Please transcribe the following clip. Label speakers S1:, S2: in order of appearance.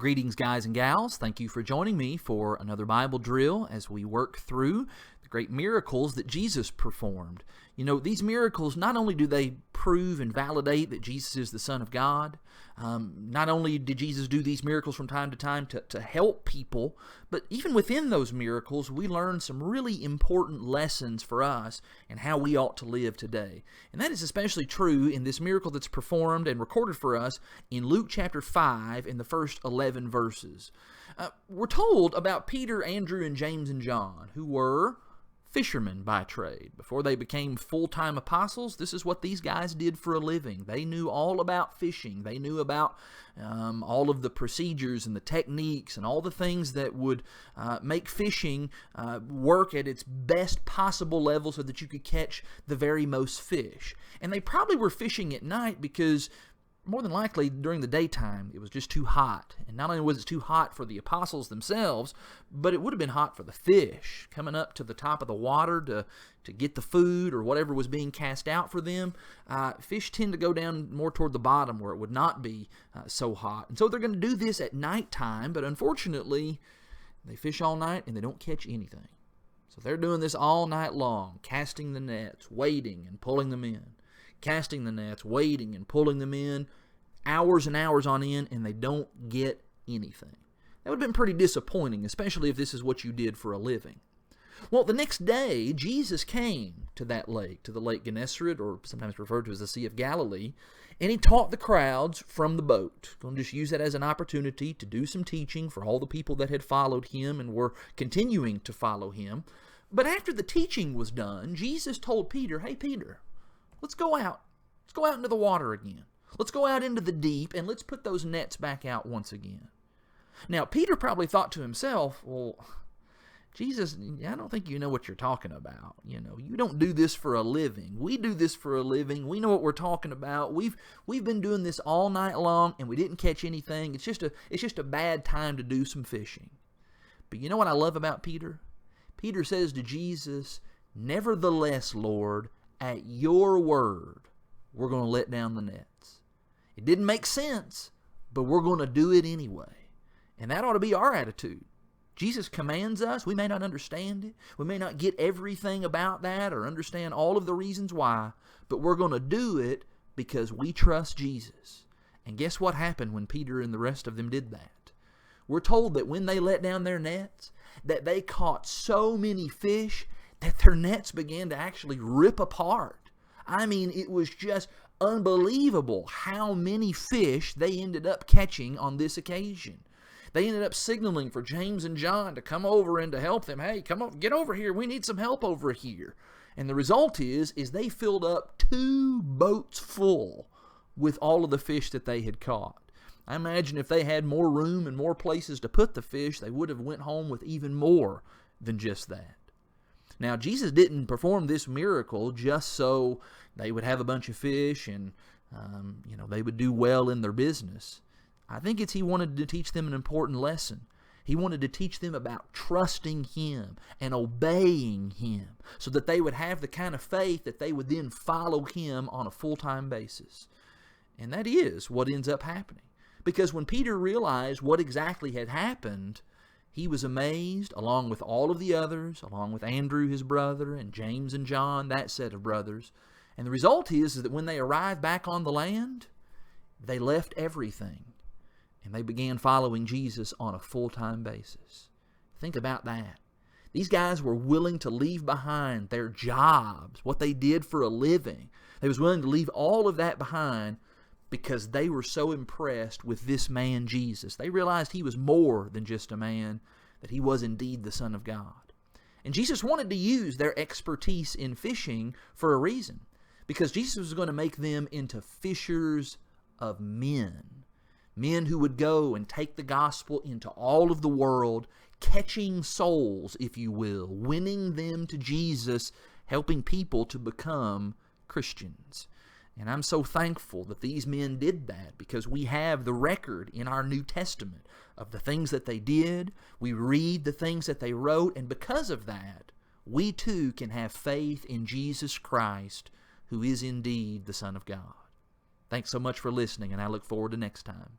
S1: Greetings, guys and gals. Thank you for joining me for another Bible drill as we work through the great miracles that Jesus performed. You know, these miracles, not only do they prove and validate that Jesus is the Son of God, not only did Jesus do these miracles from time to time to help people, but even within those miracles, we learn some really important lessons for us and how we ought to live today. And that is especially true in this miracle that's performed and recorded for us in Luke chapter 5 in the first 11 verses. We're told about Peter, Andrew, and James and John, who were fishermen by trade. Before they became full-time apostles, this is what these guys did for a living. They knew all about fishing. They knew about all of the procedures and the techniques and all the things that would make fishing work at its best possible level so that you could catch the very most fish. And they probably were fishing at night because more than likely, during the daytime, it was just too hot. And not only was it too hot for the apostles themselves, but it would have been hot for the fish coming up to the top of the water to get the food or whatever was being cast out for them. Fish tend to go down more toward the bottom where it would not be so hot. And so they're going to do this at nighttime, but unfortunately, they fish all night and they don't catch anything. So they're doing this all night long, casting the nets, waiting and pulling them in. Casting the nets, waiting and pulling them in, hours and hours on end, and they don't get anything. That would have been pretty disappointing, especially if this is what you did for a living. Well, the next day, Jesus came to that lake, to the Lake GENNESERAT, or sometimes referred to as the Sea of Galilee, and he taught the crowds from the boat. Going to just use that as an opportunity to do some teaching for all the people that had followed him and were continuing to follow him. But after the teaching was done, Jesus told Peter, "Hey, Peter, let's go out. Let's go out into the water again. Let's go out into the deep and let's put those nets back out once again." Now, Peter probably thought to himself, well, Jesus, I don't think you know what you're talking about. You know, you don't do this for a living. We do this for a living. We know what we're talking about. We've been doing this all night long and we didn't catch anything. It's just a bad time to do some fishing. But you know what I love about Peter? Peter says to Jesus, "Nevertheless, Lord, at your word, we're going to let down the nets." It didn't make sense, but we're going to do it anyway. And that ought to be our attitude. Jesus commands us. We may not understand it. We may not get everything about that or understand all of the reasons why, but we're going to do it because we trust Jesus. And guess what happened when Peter and the rest of them did that? We're told that when they let down their nets, that they caught so many fish that their nets began to actually rip apart. I mean, it was just unbelievable how many fish they ended up catching on this occasion. They ended up signaling for James and John to come over and to help them. "Hey, come on, get over here. We need some help over here." And the result is they filled up 2 boats full with all of the fish that they had caught. I imagine if they had more room and more places to put the fish, they would have went home with even more than just that. Now, Jesus didn't perform this miracle just so they would have a bunch of fish and they would do well in their business. I think he wanted to teach them an important lesson. He wanted to teach them about trusting him and obeying him so that they would have the kind of faith that they would then follow him on a full-time basis. And that is what ends up happening. Because when Peter realized what exactly had happened, he was amazed, along with all of the others, along with Andrew, his brother, and James and John, that set of brothers. And the result is that when they arrived back on the land, they left everything, and they began following Jesus on a full-time basis. Think about that. These guys were willing to leave behind their jobs, what they did for a living. They was willing to leave all of that behind because they were so impressed with this man Jesus. They realized he was more than just a man, that he was indeed the Son of God. And Jesus wanted to use their expertise in fishing for a reason, because Jesus was going to make them into fishers of men. Men who would go and take the gospel into all of the world, catching souls, if you will, winning them to Jesus, helping people to become Christians. And I'm so thankful that these men did that, because we have the record in our New Testament of the things that they did. We read the things that they wrote, and because of that, we too can have faith in Jesus Christ, who is indeed the Son of God. Thanks so much for listening, and I look forward to next time.